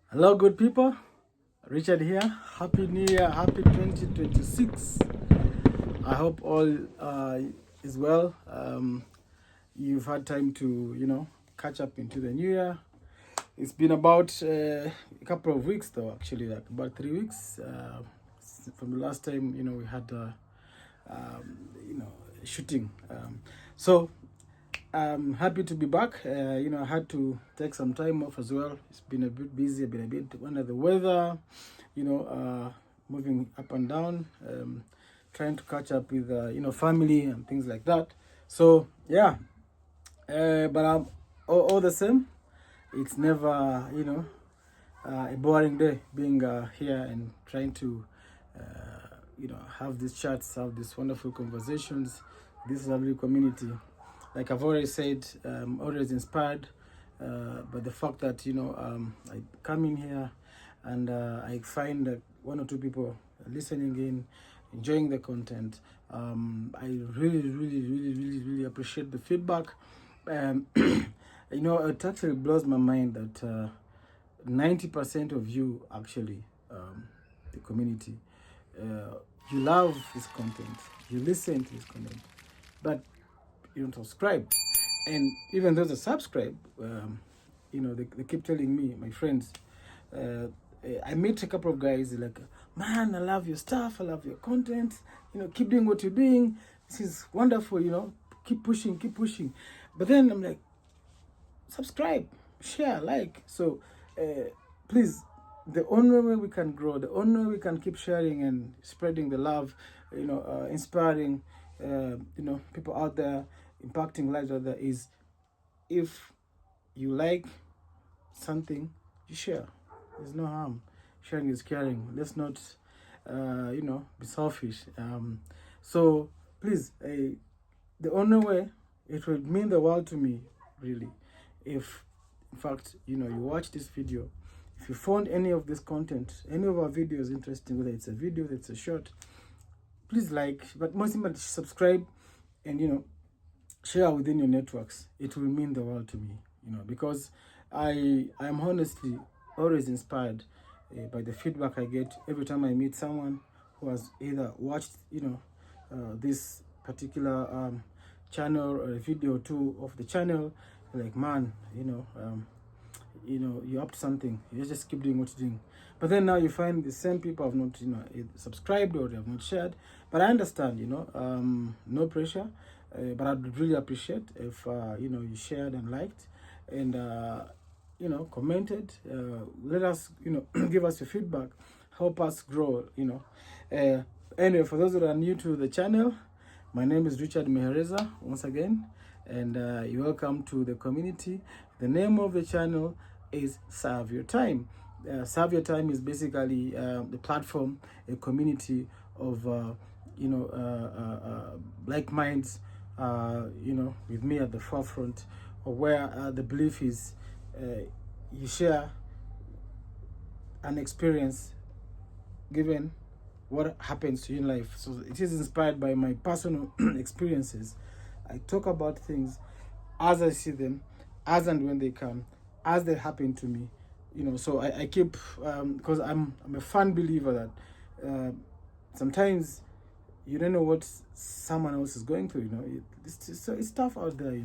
Hello, good people. Richard here. Happy New Year. Happy 2026. I hope all is well. You've had time to, catch up into the new year. It's been about a couple of weeks, though, actually, like about 3 weeks from the last time, we had, shooting. So I'm happy to be back. I had to take some time off as well. It's been a bit busy. I've been a bit under the weather, moving up and down, trying to catch up with, family and things like that. So, yeah, but all the same, it's never, a boring day being here and trying to, have these chats, have these wonderful conversations, this lovely community. Like I've already said, always inspired by the fact that I come in here and I find that one or two people listening in, enjoying the content. I really appreciate the feedback. It actually blows my mind that 90% of you actually, the community, you love this content, you listen to this content, but you don't subscribe. And even those that subscribe, they keep telling me, my friends, I meet a couple of guys like, man, I love your stuff, I love your content, keep doing what you're doing. This is wonderful, keep pushing. But then I'm like, subscribe, share, like. So please, the only way we can grow, the only way we can keep sharing and spreading the love, inspiring, people out there, impacting lives out there, is if you like something, you share. There's no harm. Sharing is caring. Let's not, be selfish. So please, the only way, it will mean the world to me, really, if, in fact, you watch this video. If you found any of this content, any of our videos interesting, whether it's a video, whether it's a short, please like, but most importantly, subscribe and, share within your networks. It will mean the world to me, because I'm honestly always inspired by the feedback I get every time I meet someone who has either watched, this particular channel or a video or two of the channel. Like, man, you're up to something. You just keep doing what you're doing. But then now you find the same people have not, subscribed or have not shared. But I understand, no pressure. But I'd really appreciate if, you shared and liked and, commented. Let us, give us your feedback. Help us grow, Anyway, for those that are new to the channel, my name is Richard Muhereza once again, and you're welcome to the community. The name of the channel is Serve Your Time. Serve Your Time is basically the platform, a community of, like minds, with me at the forefront, or where the belief is you share an experience given what happens to you in life. So it is inspired by my personal experiences. I talk about things as I see them, as and when they come, as they happen to me. So I keep, because I'm a firm believer that sometimes you don't know what someone else is going through. It's tough out there.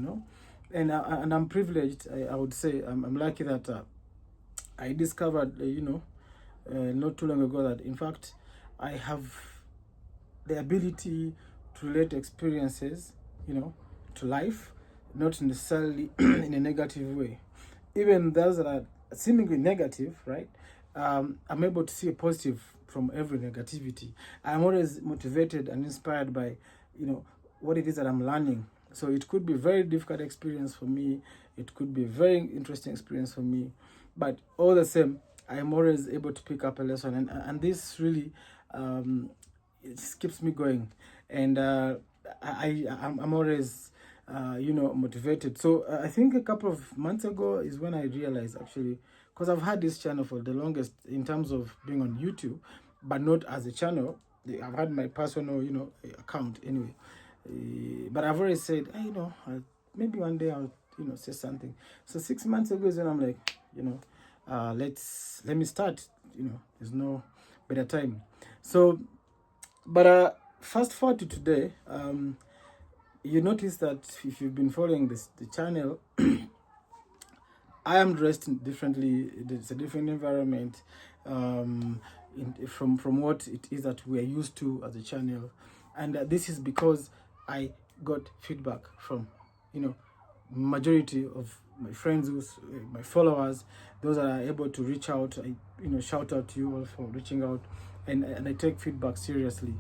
And I'm privileged. I would say I'm lucky that I discovered, not too long ago, that in fact I have the ability to relate experiences, to life, not necessarily in a negative way. Even those that are seemingly negative, right? I'm able to see a positive from every negativity. I'm always motivated and inspired by, what it is that I'm learning. So it could be a very difficult experience for me. It could be a very interesting experience for me. But all the same, I'm always able to pick up a lesson. And this really, it just keeps me going. And I'm always, motivated. So I think a couple of months ago is when I realized, actually, because I've had this channel for the longest in terms of being on YouTube, but not as a channel. I've had my personal, account anyway. But I've already said, maybe one day I'll, say something. So 6 months ago is when I'm like, let me start. There's no better time. So, but fast forward to today. You notice that if you've been following the channel, I am dressed differently. It's a different environment from what it is that we are used to as a channel, and this is because I got feedback from, majority of my friends, my followers, those that are able to reach out. I shout out to you all for reaching out, and I take feedback seriously.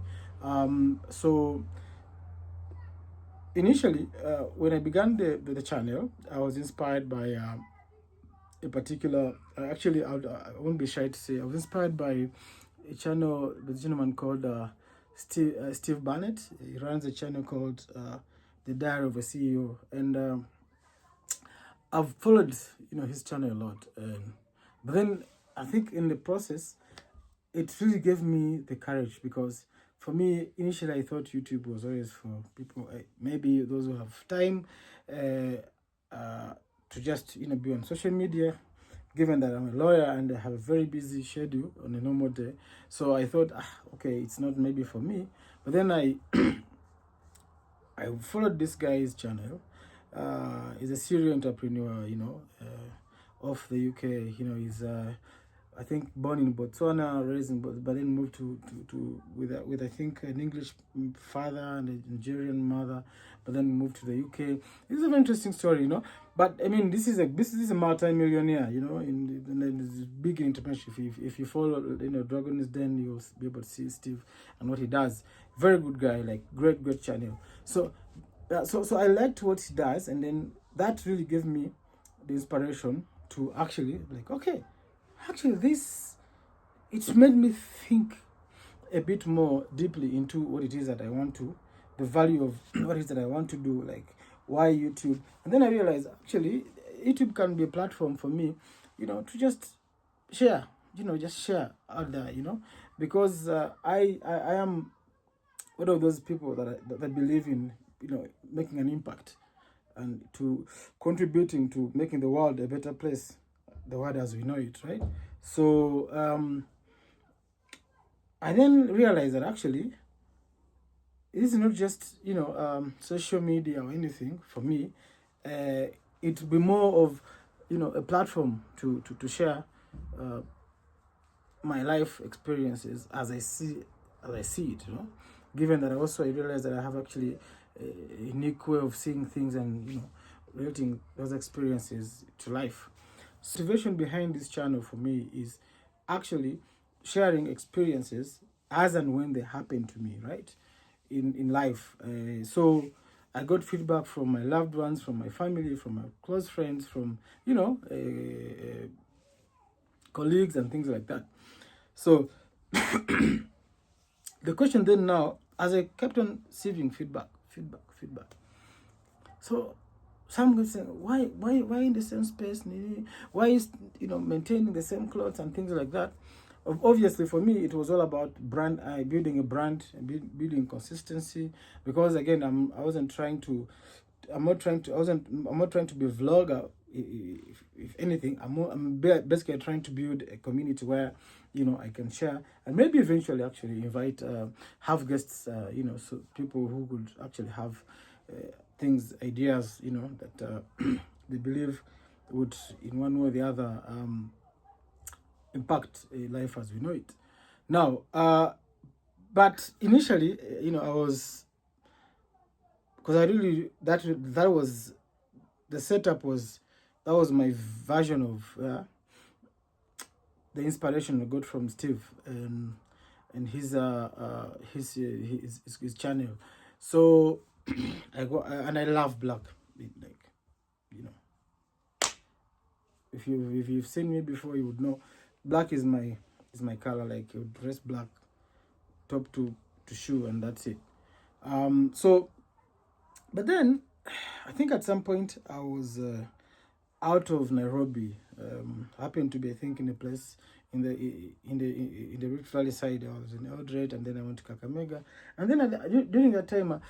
So initially, when I began the channel, I was inspired by a particular. Actually, I won't be shy to say I was inspired by a channel, the gentleman called Steve Barnett. He runs a channel called The Diary of a CEO, and I've followed his channel a lot. But then I think in the process, it really gave me the courage, because for me initially I thought YouTube was always for people, maybe those who have time to just be on social media, given that I'm a lawyer and I have a very busy schedule on a normal day. So I thought, okay, it's not maybe for me. But then I followed this guy's channel. He's a serial entrepreneur, of the UK. He's I think born in Botswana, raised in but then moved to with I think an English father and a Nigerian mother, but then moved to the UK. It's a very interesting story, But I mean, this is a multi-millionaire, in big entrepreneurship. If you follow, Dragon's Den, you'll be able to see Steve and what he does. Very good guy, like great channel. So I liked what he does, and then that really gave me the inspiration to actually okay. Actually, it's made me think a bit more deeply into what it is that I want to, the value of what it is that I want to do, like why YouTube. And then I realized actually YouTube can be a platform for me, to just share, just share out there, because I am one of those people that believe in, making an impact and to contributing to making the world a better place, the world as we know it, right? So I then realized that actually it is not just social media or anything for me. It will be more of a platform to share my life experiences as I see it. Given that I realize that I have actually a unique way of seeing things and relating those experiences to life. Motivation behind this channel for me is actually sharing experiences as and when they happen to me, right, in life. So I got feedback from my loved ones, from my family, from my close friends, from colleagues and things like that. So the question then now, as I kept on receiving feedback. So some would say, why in the same space? Why is maintaining the same clothes and things like that? Obviously, for me, it was all about building a brand, building consistency. Because again, I'm not trying to be a vlogger. If anything, I'm basically trying to build a community where I can share, and maybe eventually actually invite, have guests, so people who could actually have things, ideas, that they believe would in one way or the other impact life as we know it. Now, but initially, I was, because I really that was the setup was that was my version of the inspiration I got from Steve and his channel. So I go and I love black, like if you've seen me before, you would know black is my color. Like, you dress black, top to shoe, and that's it. So, but then I think at some point I was out of Nairobi. Happened to be, I think, in a place in the Rift Valley side. I was in Eldred, and then I went to Kakamega, and then during that time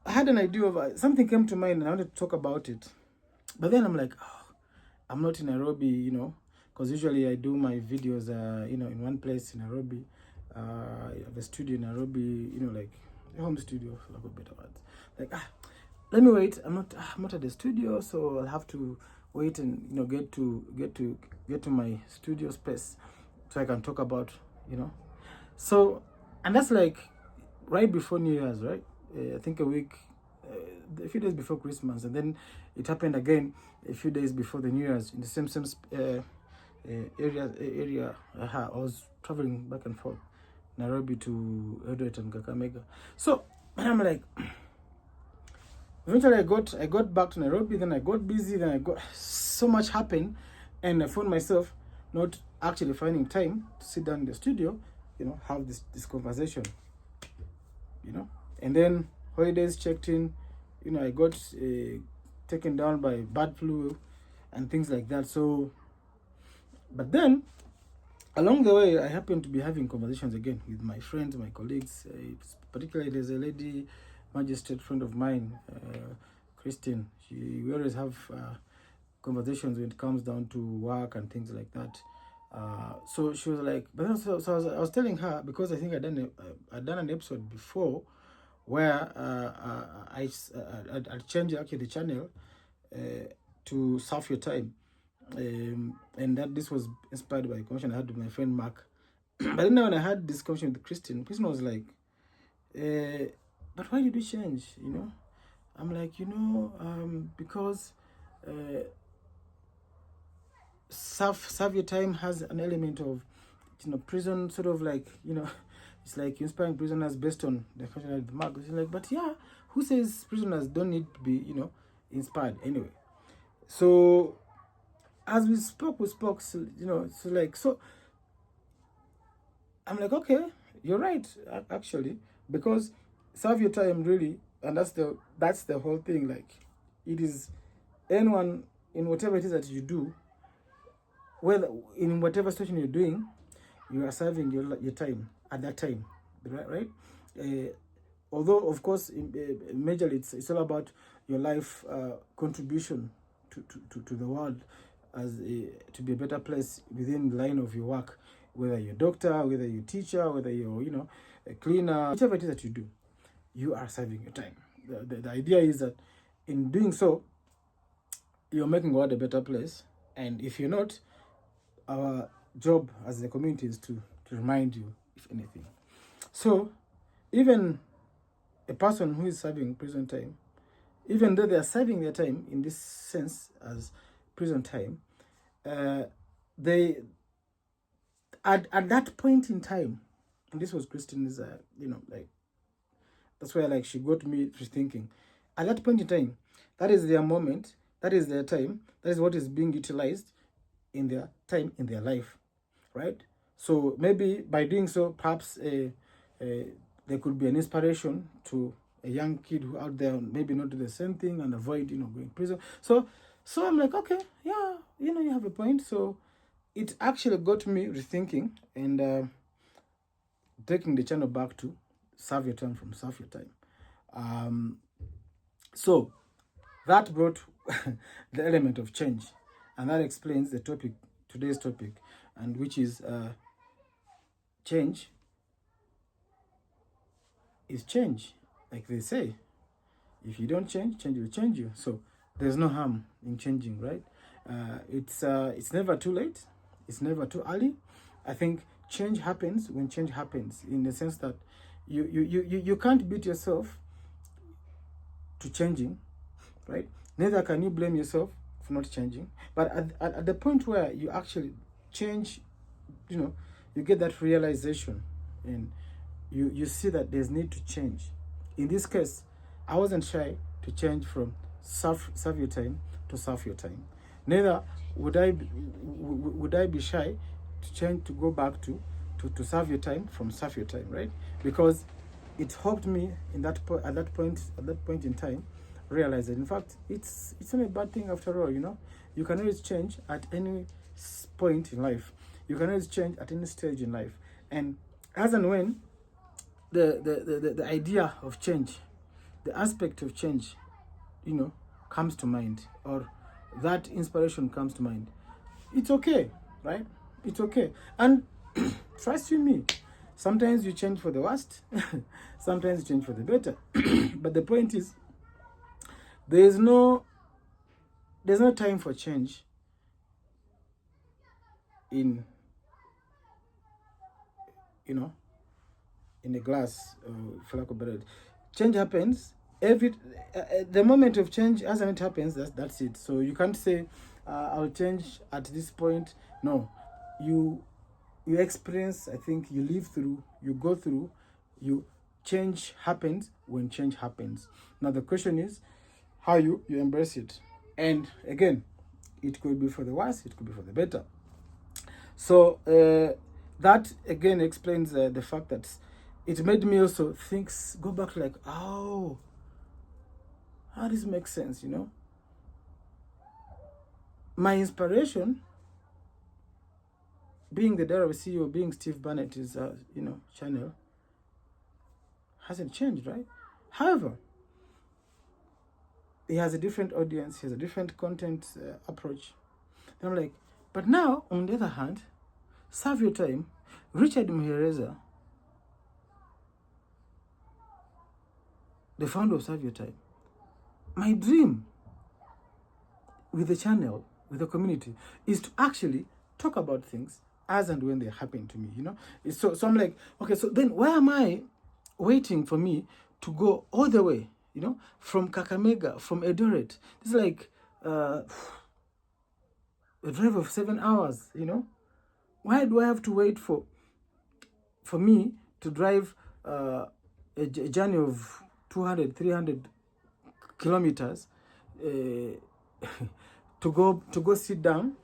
I had an idea of something came to mind, and I wanted to talk about it. But then I'm like, I'm not in Nairobi, because usually I do my videos, in one place in Nairobi. I have a studio in Nairobi, like a home studio, for lack of better words. Like, let me wait. I'm not at the studio, so I'll have to wait and get to my studio space so I can talk about. So, and that's like right before New Year's, right? I think a few days before Christmas, and then it happened again a few days before the New Year's in the same area. I was traveling back and forth, Nairobi to Eldoret and Kakamega. So I'm like, eventually I got back to Nairobi. Then I got busy. Then I got so much happened, and I found myself not actually finding time to sit down in the studio, have this conversation, And then holidays checked in, I got taken down by bird flu and things like that. So, but then along the way, I happened to be having conversations again with my friends, my colleagues. Particularly, there's a lady, magistrate friend of mine, Christine. We always have conversations when it comes down to work and things like that. So she was like, but I was telling her, because I think I'd done an episode before where I changed actually the channel to Surf Your Time. And that this was inspired by a conversation I had with my friend Mark. But then when I had this conversation with Christine was like, but why did you change? I'm like, because Surf Your Time has an element of, prison, sort of like, it's like inspiring prisoners based on the conversation with Mark. It's like, but yeah, who says prisoners don't need to be, inspired anyway? So as we spoke, so, so I'm like, okay, you're right, actually, because Serve Your Time really, and that's the whole thing. Like, it is anyone in whatever it is that you do, whether in whatever situation you're doing, you are serving your time at that time, right? Although, of course, majorly it's all about your life contribution to the world, as to be a better place within the line of your work, whether you're a doctor, whether you're a teacher, whether you're a cleaner, whichever it is that you do, you are serving your time. The idea is that in doing so, you're making the world a better place. And if you're not, our job as a community is to remind you, if anything. So even a person who is serving prison time, even though they are serving their time in this sense as prison time, they at that point in time, and this was Christine's, that's where she got me to thinking. At that point in time, that is their moment, that is their time, that is what is being utilized in their time, in their life, right? So maybe by doing so, perhaps there could be an inspiration to a young kid who out there maybe not do the same thing and avoid, going to prison. So I'm like, okay, yeah, you have a point. So it actually got me rethinking and taking the channel back to Serve Your Time from Surf Your Time. So that brought the element of change, and that explains the topic, today's topic, and which is change is change. Like they say, if you don't change, change will change you. So there's no harm in changing, right? It's never too late. It's never too early. I think change happens when change happens, in the sense that you can't beat yourself to changing, right? Neither can you blame yourself for not changing. But at the point where you actually change, you get that realization, and you see that there's need to change. In this case, I wasn't shy to change from Serve Your Time to Surf Your Time. Neither would I be shy to change, to go back to Serve Your Time from Surf Your Time, right? Because it helped me at that point in time, realize that in fact it's not a bad thing after all. You can always change at any point in life. You can always change at any stage in life, and as and when the idea of change, the aspect of change, comes to mind, or that inspiration comes to mind, it's okay. right? It's okay. And trust you me, sometimes you change for the worst, sometimes you change for the better. But the point is, there's no time for change in, you know, in a glass, for lack of better. Change happens every the moment of change, as it happens, that's it. So you can't say I'll change at this point. No, you experience, I think you live through, you go through, you change happens when change happens. Now the question is how you embrace it. And again, it could be for the worse, it could be for the better. So that again explains the fact that it made me also think, go back like, oh, how does this make sense, you know? My inspiration, being the director CEO, being Steve Barnett's, channel, hasn't changed, right? However, he has a different audience, he has a different content approach. And I'm like, but now, on the other hand, Serve Your Time, Richard Muhereza, the founder of Serve Your Time, my dream with the channel, with the community, is to actually talk about things as and when they happen to me, you know? So I'm like, okay, so then why am I waiting for me to go all the way, you know, from Kakamega, from Eldoret? It's like a drive of 7 hours, you know? Why do I have to wait for me to drive a journey of 200, 300 kilometers to go sit down,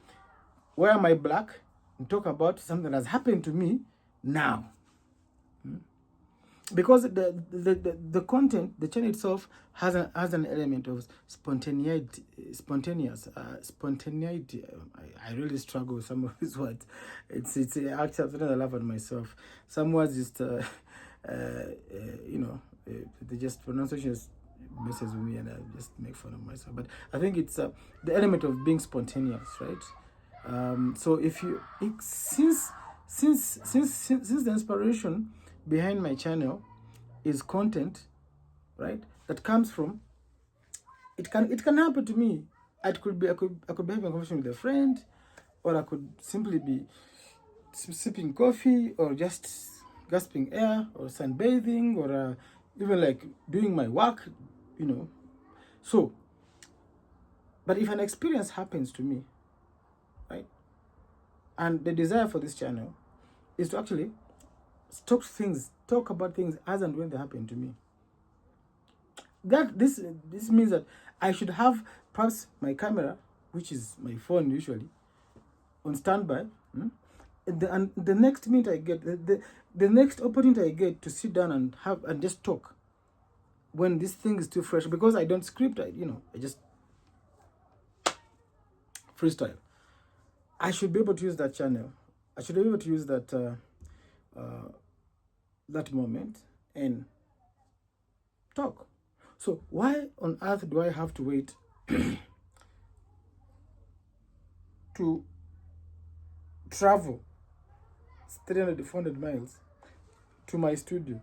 wear my black, and talk about something that's happened to me now? Because the content, the channel itself has an element of spontaneity. I really struggle with some of these words. It's actually I laugh at myself. Some words just they just pronunciation just messes with me, and I just make fun of myself. But I think it's the element of being spontaneous, right? So if you since the inspiration behind my channel is content, right, that comes from, it can happen to me. I could be having a conversation with a friend, or I could simply be sipping coffee, or just gasping air, or sunbathing, or even like doing my work, you know. So, but if an experience happens to me, right, and the desire for this channel is to actually talk about things as and when they happen to me, that this means that I should have perhaps my camera, which is my phone usually, on standby. And the next minute I get, the next opportunity I get to sit down and just talk, when this thing is too fresh, because I don't script, I just freestyle. I should be able to use that channel. I should be able to use that that moment and talk. So why on earth do I have to wait to travel 300 to 400 miles to my studio,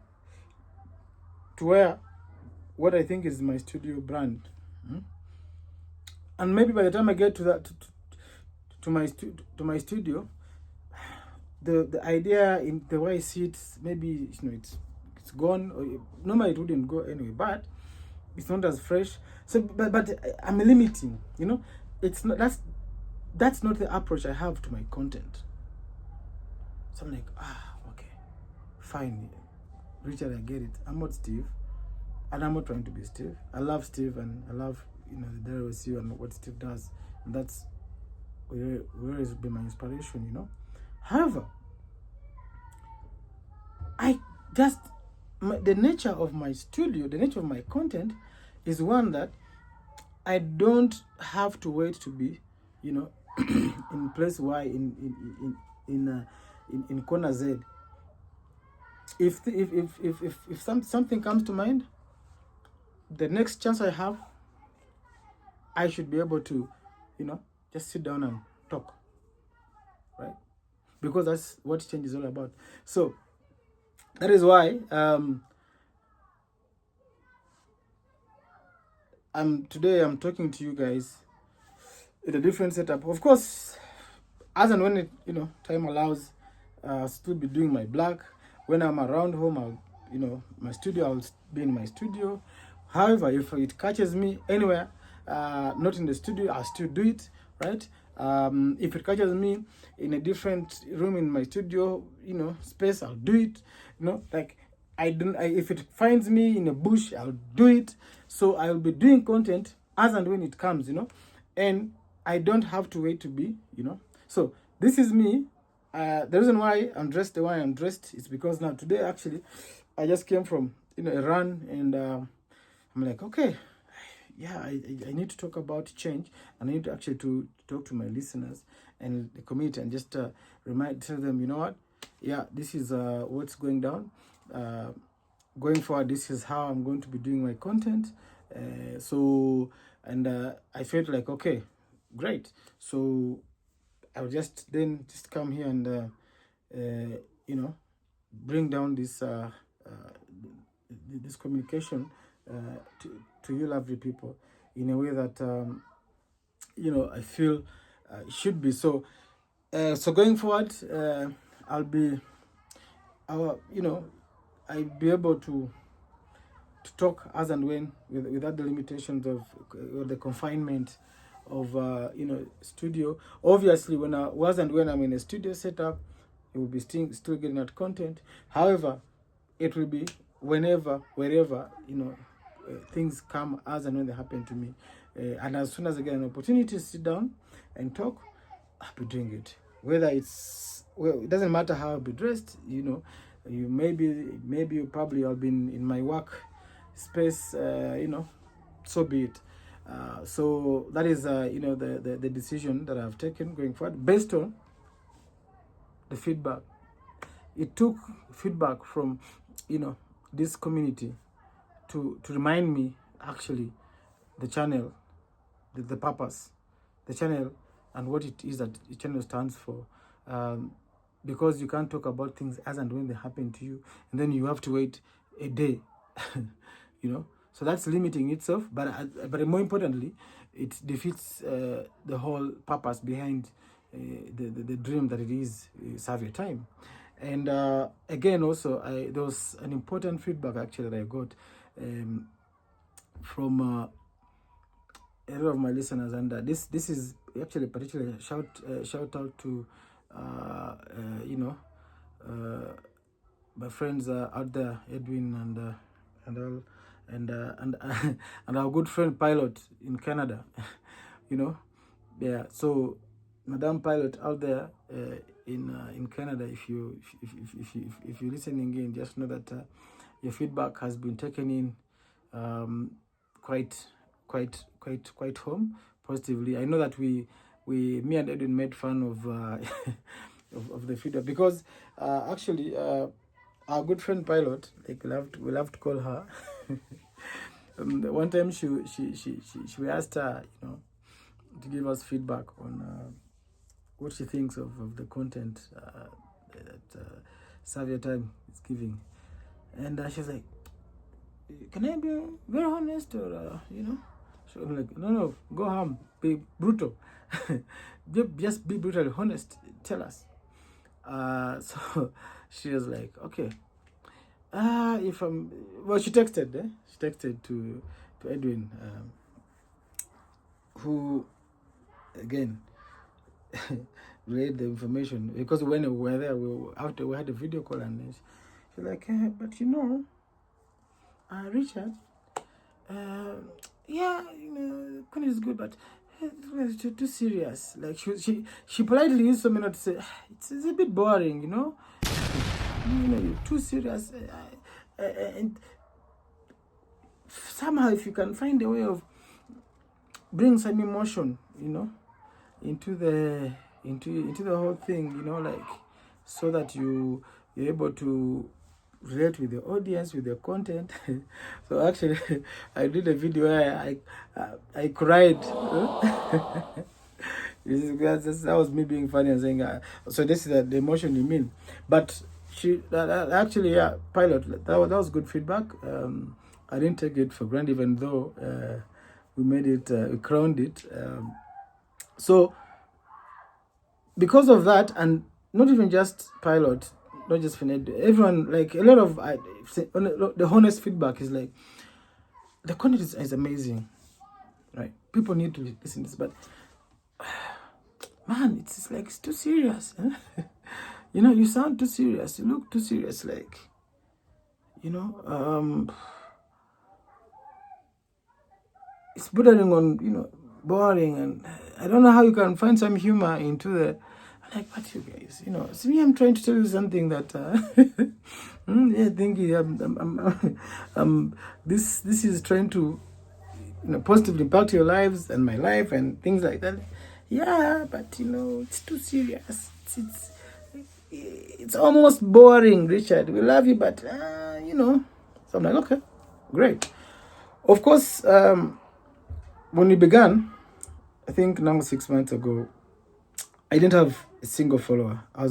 to wear what I think is my studio brand? And maybe by the time I get to that to my studio, the idea in the way I see it, maybe it's gone, or normally it wouldn't go anyway, but it's not as fresh. So but I'm limiting, it's not, that's not the approach I have to my content. So I'm like, okay, fine, Richard, I get it. I'm not Steve, and I'm not trying to be Steve. I love Steve, and I love the Dare with You and what Steve does, and that's where has been my inspiration. However, the nature of my studio, the nature of my content is one that I don't have to wait to be, in place Y, in corner Z. If something comes to mind, the next chance I have, I should be able to, just sit down and talk, right? because that's what change is all about. So that is why today I'm talking to you guys in a different setup. Of course, as and when it, time allows, I'll still be doing my blog. When I'm around home, my studio, I'll be in my studio. However, if it catches me anywhere, not in the studio, I'll still do it, right? If it catches me in a different room in my studio, space, I'll do it. Like if it finds me in a bush, I'll do it. So I'll be doing content as and when it comes, and I don't have to wait to be, So this is me. The reason why I'm dressed the way I'm dressed is because now today actually I just came from a run, and I'm like, okay, yeah, I need to talk about change, and I need to actually to talk to my listeners and the community and just tell them, you know what, yeah, this is what's going down. Going forward, this is how I'm going to be doing my content. I felt like, okay, great. So I'll just come here and bring down this this communication to you lovely people in a way that I feel it should be. So going forward, I'll be able to talk as and when without the limitations of the confinement of studio. Obviously, when I'm in a studio setup, it will be still getting that content. However, it will be wherever things come as and when they happen to me, and as soon as I get an opportunity to sit down and talk, I'll be doing it. Whether it doesn't matter how I'll be dressed. You maybe you probably I'll be in my work space, so be it. So that is the decision that I've taken going forward based on the feedback. It took feedback from this community to remind me actually the channel, the purpose, the channel, and what it is that the channel stands for. Because you can't talk about things as and when they happen to you, and then you have to wait a day. So that's limiting itself, but more importantly, it defeats the whole purpose behind the dream that it is Serve Your Time. And again, also, there was an important feedback actually that I got from a lot of my listeners, and this is actually particularly shout out to my friends out there, Edwin and our good friend Pilot in Canada. So Madam Pilot out there in Canada, if you're listening in, just know that your feedback has been taken in quite home positively. I know that me and Edwin made fun of of the feedback, because actually our good friend Pilot, like we love to call her. One time we asked her, to give us feedback on what she thinks of the content that Serve Your Time is giving, and she's like, "Can I be very honest, or So I'm like, no, go home, be brutal, just be brutally honest. Tell us." So she was like, okay. She texted to Edwin, who again relayed the information, because when we were there, we had a video call, and she's like, but Richard, Connie is good, but it's too serious. Like she politely used some to say, it's a bit boring, you're too serious, and somehow if you can find a way of bring some emotion, into the whole thing, like, so that you're able to relate with the audience, with the content. So actually, I did a video where I cried. That was me being funny and saying, so this is the emotion you mean. But actually, yeah, pilot, that was good feedback. I didn't take it for granted, even though we made it, we crowned it. So because of that, and not even just pilot, not just Fined, everyone, like a lot of the honest feedback is like, the content is amazing, right? People need to listen to this, but man, it's like it's too serious. Huh? You know, you sound too serious. You look too serious. Like, you know, it's bordering on, you know, boring, and I don't know how you can find some humor into the. I'm like, what you guys, you know? See, me, I'm trying to tell you something that, yeah, thank you. This is trying to, you know, positively impact your lives and my life and things like that. Yeah, but you know, it's too serious. It's almost boring, Richard. We love you, but you know. So I'm like, okay, great. Of course, when we began, I think now 6 months ago, I didn't have a single follower. I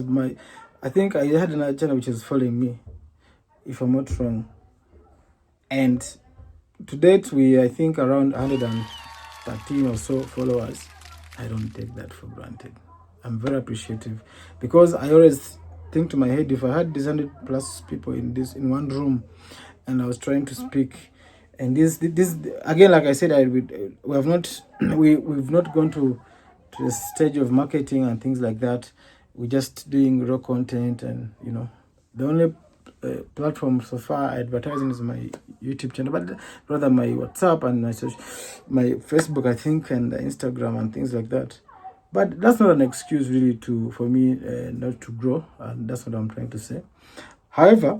think I had another channel which is following me, if I'm not wrong. And to date, I think around 113 or so followers. I don't take that for granted. I'm very appreciative, because I always think to my head, if I had these 100+ people in one room, and I was trying to speak, and this again, like I said, we've not gone to the stage of marketing and things like that. We're just doing raw content, and you know, the only platform so far advertising is my YouTube channel, but rather my WhatsApp and my Facebook, I think, and Instagram and things like that. But that's not an excuse really for me not to grow, and that's what I'm trying to say. However,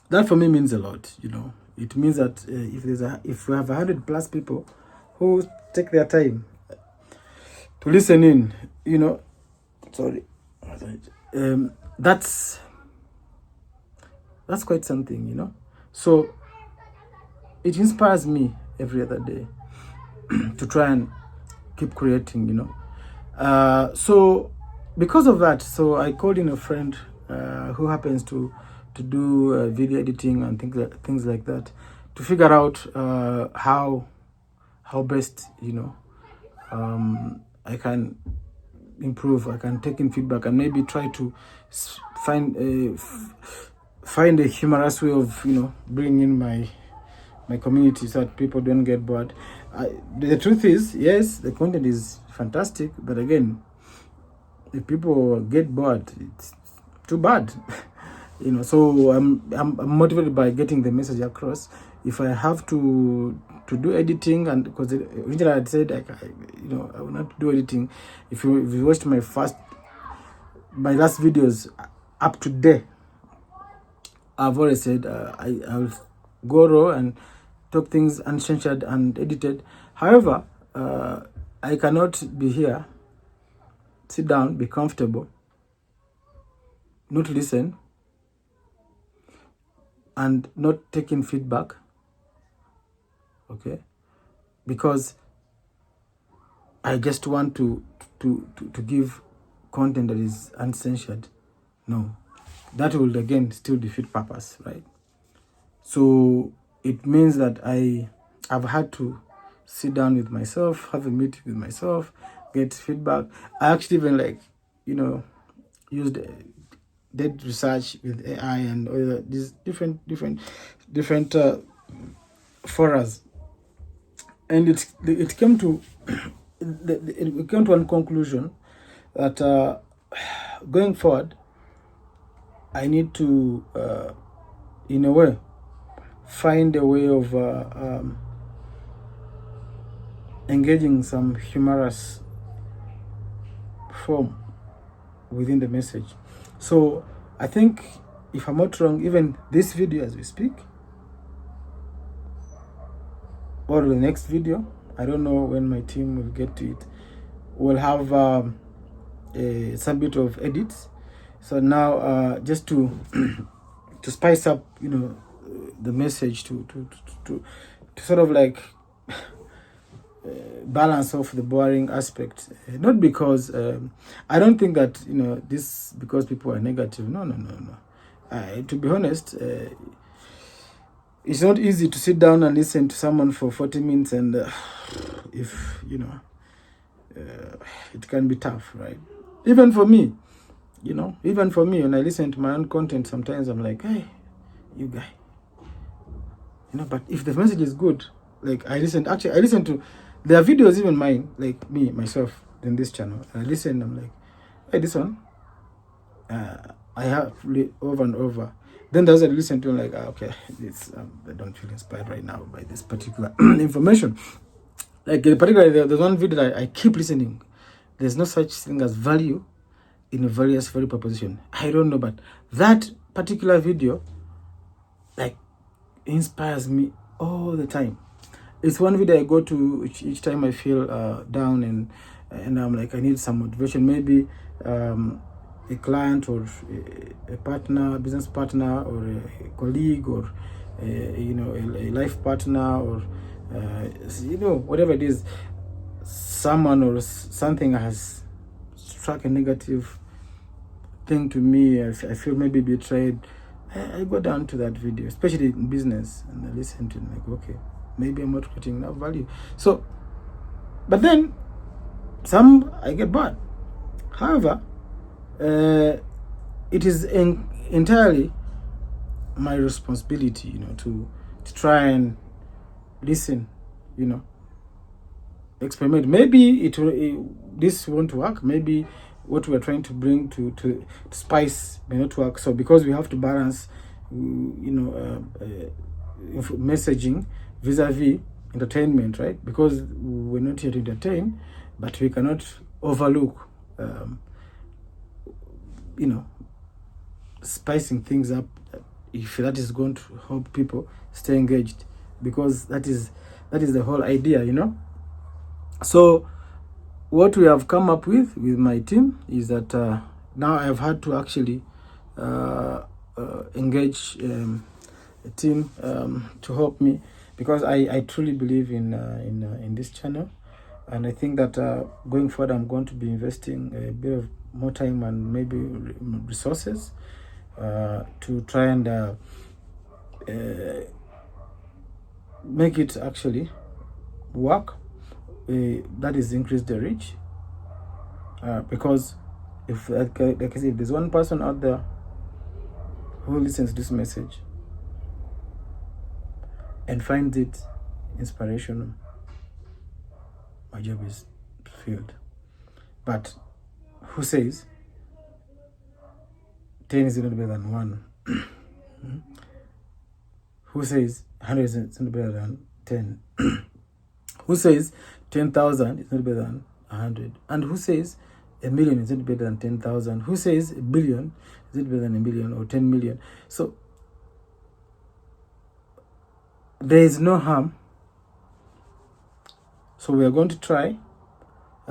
that for me means a lot. You know, it means that if we have 100+ people who take their time to listen in, you know, that's quite something, you know. So it inspires me every other day to try and keep creating, you know. So because of that, so I called in a friend who happens to do video editing and things like that, to figure out how best, you know, I can improve. I can take in feedback and maybe try to find a humorous way of, you know, bringing in my community so that people don't get bored. The truth is, yes, the content is fantastic, but again, if people get bored, it's too bad. You know, so I'm motivated by getting the message across. If I have to do editing, and because originally I had said you know, I will not do editing. If you watched my last videos up to date, I've already said I'll go raw and talk things uncensored and edited. However, I cannot be here, sit down, be comfortable, not listen, and not taking feedback, okay? Because I just want to give content that is uncensored. No, that will again still defeat purpose, right? So it means that I've had to sit down with myself, have a meeting with myself, get feedback. I actually even, like, you know, used did research with AI and all these different forums, and it came to it came to one conclusion that going forward, I need to in a way find a way of engaging some humorous form within the message. So I think, if I'm not wrong, even this video as we speak, or the next video, I don't know when my team will get to it, will have some bit of edits. So now just to spice up, you know, the message, to sort of like balance off the boring aspect. Not because I don't think that this because people are negative. No. To be honest, it's not easy to sit down and listen to someone for 40 minutes, and if it can be tough, right? Even for me, when I listen to my own content, sometimes I'm like, hey, you guy, but if the message is good, like I listen to, there are videos, even mine, like myself in this channel, I listen, I'm like, hey, this one, I have over and over. Then there's a listen to, like, okay, this I don't feel inspired right now by this particular information. Like particularly, there's one video that I keep listening. There's no such thing as value in a various value proposition. I don't know, but that particular video, like, inspires me all the time. It's one video I go to each time I feel down, and I'm like, I need some motivation. Maybe a client or a partner, business partner, or a colleague, or a life partner, or whatever it is, someone or something has struck a negative thing to me. I feel maybe betrayed. I go down to that video, especially in business, and I listen to it, like, okay, maybe I'm not creating enough value. So, but then some I get bad. However, it is entirely my responsibility, to try and listen, experiment. Maybe this won't work. Maybe what we're trying to bring to spice may not work. So because we have to balance, messaging vis-a-vis entertainment, right? Because we're not here to entertain, but we cannot overlook, spicing things up, if that is going to help people stay engaged, because that is the whole idea, So what we have come up with my team is that now I've had to actually engage a team to help me, because I truly believe in this channel, and I think that going forward I'm going to be investing a bit of more time and maybe resources to try and make it actually work. That is, increase the reach, because if if there's one person out there who listens to this message and finds it inspirational, my job is filled. But who says 10 is not better than 1? Who says 100 is not better than 10? Who says 10,000 is not better than 100? And who says 1,000,000 is not better than 10,000? Who says 1,000,000,000 is not better than 1,000,000 or 10 million? So there is no harm. So we are going to try.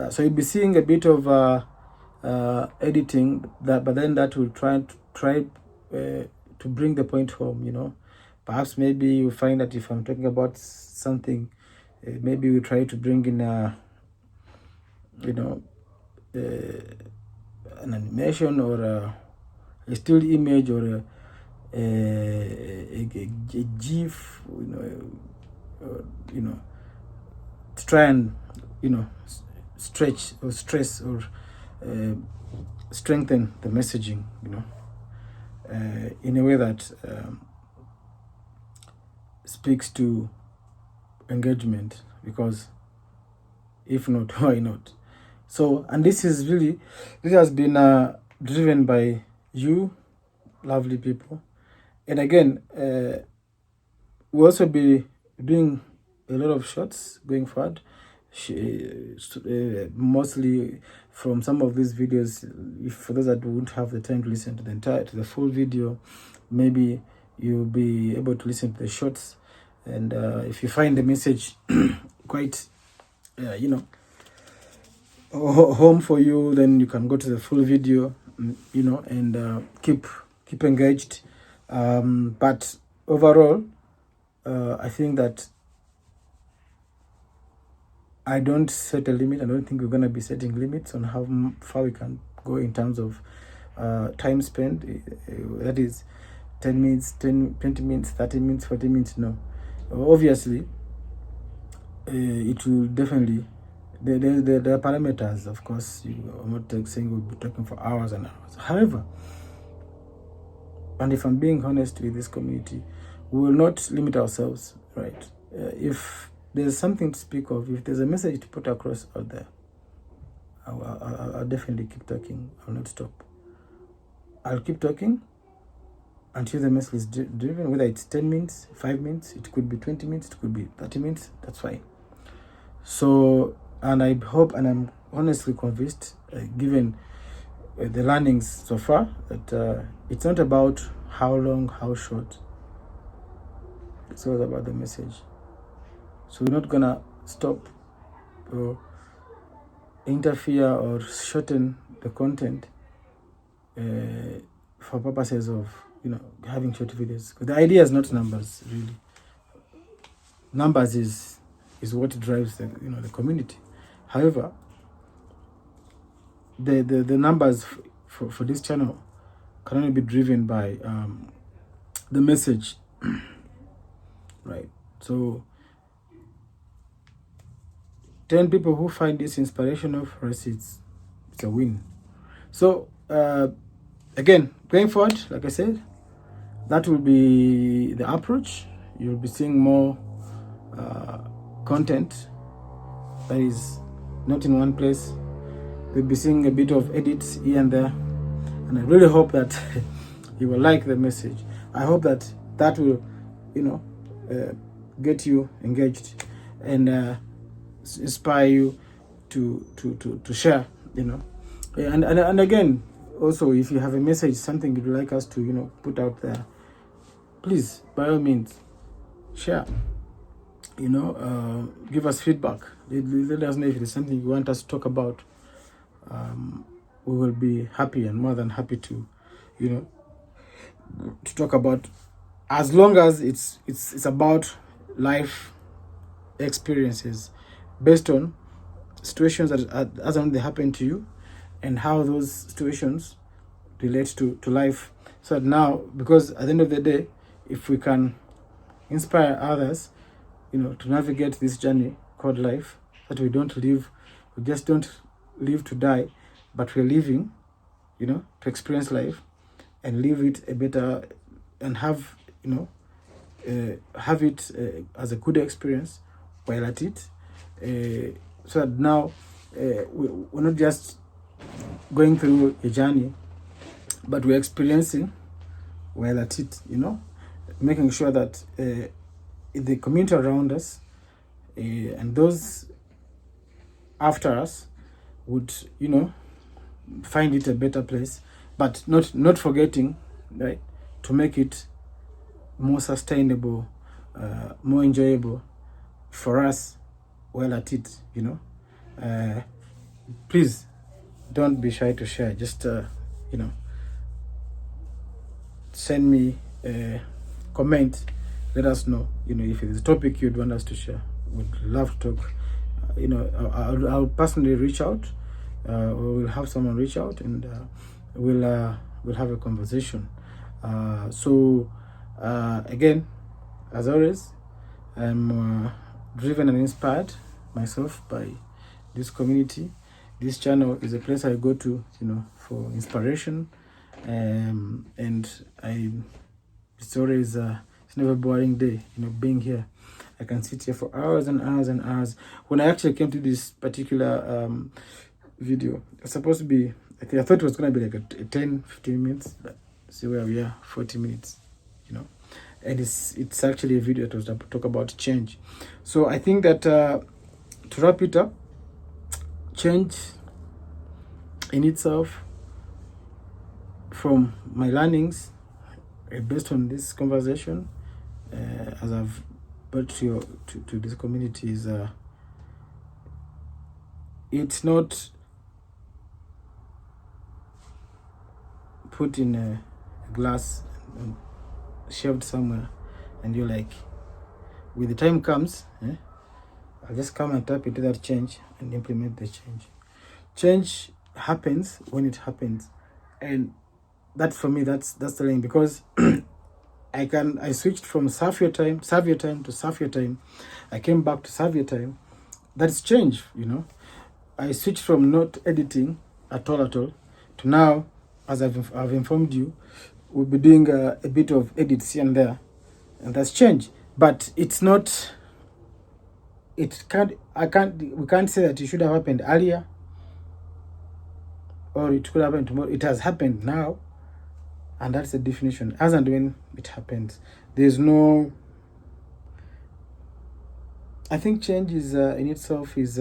So you'll be seeing a bit of editing, but then that will try to bring the point home. Perhaps maybe you find that if I'm talking about something, maybe we try to bring in an animation, or a still image, or a GIF, to try and stretch or stress or strengthen the messaging, in a way that speaks to engagement, because if not, why not? So, and this has been driven by you lovely people. And again, we'll also be doing a lot of shots going forward, mostly from some of these videos. If for those that won't have the time to listen to the full video, maybe you'll be able to listen to the shots. And if you find the message quite home for you, then you can go to the full video, and keep engaged. But overall, I think that I don't set a limit. I don't think we're going to be setting limits on how far we can go in terms of time spent. That is 10 minutes, 20 minutes, 30 minutes, 40 minutes. No. Obviously, it will definitely, there are parameters, of course. I'm not saying we'll be talking for hours and hours. However, and if I'm being honest with this community, we will not limit ourselves, right? If there's something to speak of, if there's a message to put across out there, I'll definitely keep talking. I'll not stop. I'll keep talking until the message is driven, whether it's 10 minutes, 5 minutes, it could be 20 minutes, it could be 30 minutes, that's fine. So, and I hope, and I'm honestly convinced, given the learnings so far, that it's not about how long, how short. It's all about the message. So we're not gonna stop or interfere or shorten the content for purposes of having short videos. The idea is not numbers, really. Numbers is what drives the the community. However, the numbers for this channel can only be driven by the message, right? So 10 people who find this inspirational for us, it's a win. So again, going forward, like I said, that will be the approach. You'll be seeing more content that is not in one place. We'll be seeing a bit of edits here and there, and I really hope that you will like the message. I hope that will get you engaged and inspire you to share, and again, also, if you have a message, something you'd like us to put out there, please, by all means, share. Give us feedback. Let us know if there's something you want us to talk about. We will be happy and more than happy to talk about, as long as it's about life experiences based on situations that as they happen to you, and how those situations relate to life. So now, because at the end of the day, if we can inspire others, to navigate this journey called life, that we just don't live to die, but we're living, to experience life and live it a better, and have it as a good experience while at it, so that now we're not just going through a journey, but we're experiencing while at it, making sure that the community around us and those after us would find it a better place, but not forgetting, right, to make it more sustainable, more enjoyable for us while at it. Please don't be shy to share. Just send me a comment. Let us know, if it's a topic you'd want us to share. Would love to talk. I'll personally reach out, or we'll have someone reach out, and we'll have a conversation. So again, as always, I'm driven and inspired myself by this community. This channel is a place I go to, for inspiration, and it's always it's never a boring day, being here. I can sit here for hours and hours and hours. When I actually came to this particular video, it's supposed to be, I thought it was going to be like a 10-15 minutes, but see where we are, 40 minutes, and it's actually a video that was to talk about change. So I think that to wrap it up, change in itself, from my learnings based on this conversation, as I've brought to this community, is it's not put in a glass and shelved somewhere, and you're like, when the time comes, I'll just come and tap into that change and implement the change. Change happens when it happens, and that for me, that's the thing, because I switched from Savio time to Savio time. I came back to Savio time. That's change, you know. I switched from not editing at all to now, as I've informed you, we'll be doing a bit of edits here and there, and that's change. But it's not. It can't. We can't say that it should have happened earlier, or it could happen tomorrow. It has happened now, and that's the definition. As and when it happens, there's no. I think change is in itself is.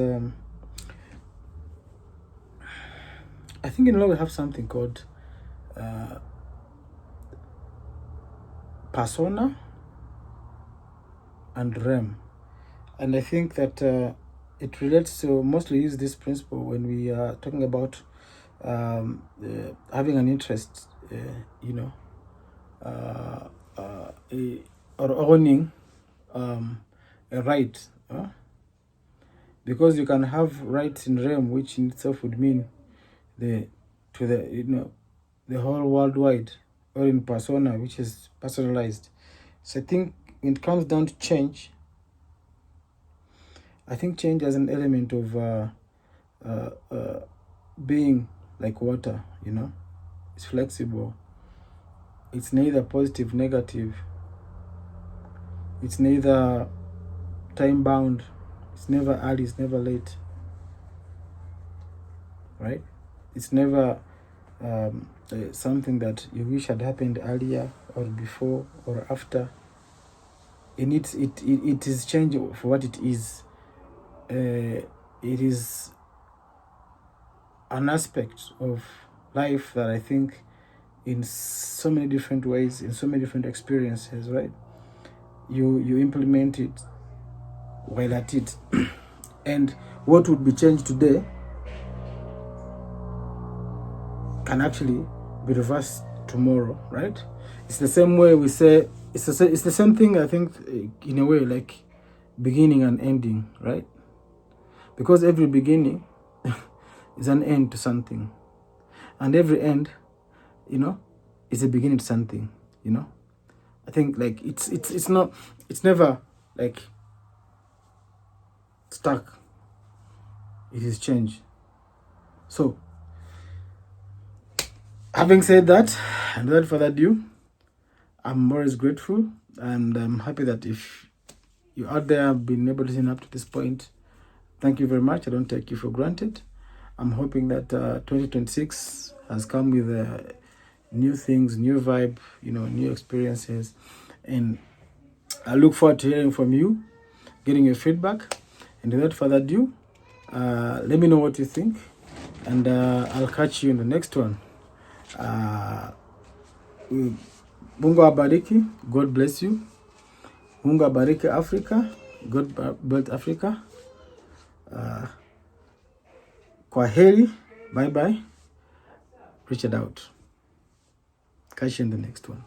I think in law we have something called persona and rem, and I think that it relates to, mostly use this principle when we are talking about having an interest, you know, or owning a right, because you can have rights in rem, which in itself would mean the whole worldwide, or in persona, which is personalized. So I think when it comes down to change, I think change has an element of being like water, you know. It's flexible. It's neither positive, negative. It's neither time bound. It's never early, it's never late. Right? It's never something that you wish had happened earlier or before or after. It is change for what it is. It is an aspect of life that I think in so many different ways, in so many different experiences, right? You implement it while at it. And what would be changed today can actually be reversed tomorrow, right? It's the same way we say, it's the same thing, I think, in a way, like beginning and ending, right? Because every beginning is an end to something, and every end, you know, is a beginning to something, you know. I think like it's never like stuck. It is change. So having said that, and without further ado, I'm always grateful, and I'm happy that if you out there have been able to listen up to this point, thank you very much. I don't take you for granted. I'm hoping that 2026 has come with new things, new vibe, you know, new experiences, and I look forward to hearing from you, getting your feedback. And without further ado, let me know what you think, and I'll catch you in the next one. Mungu abariki, God bless you. Mungu abariki Africa, God bless Africa. Kwa heri, bye bye. Reach it out. Catch you in the next one.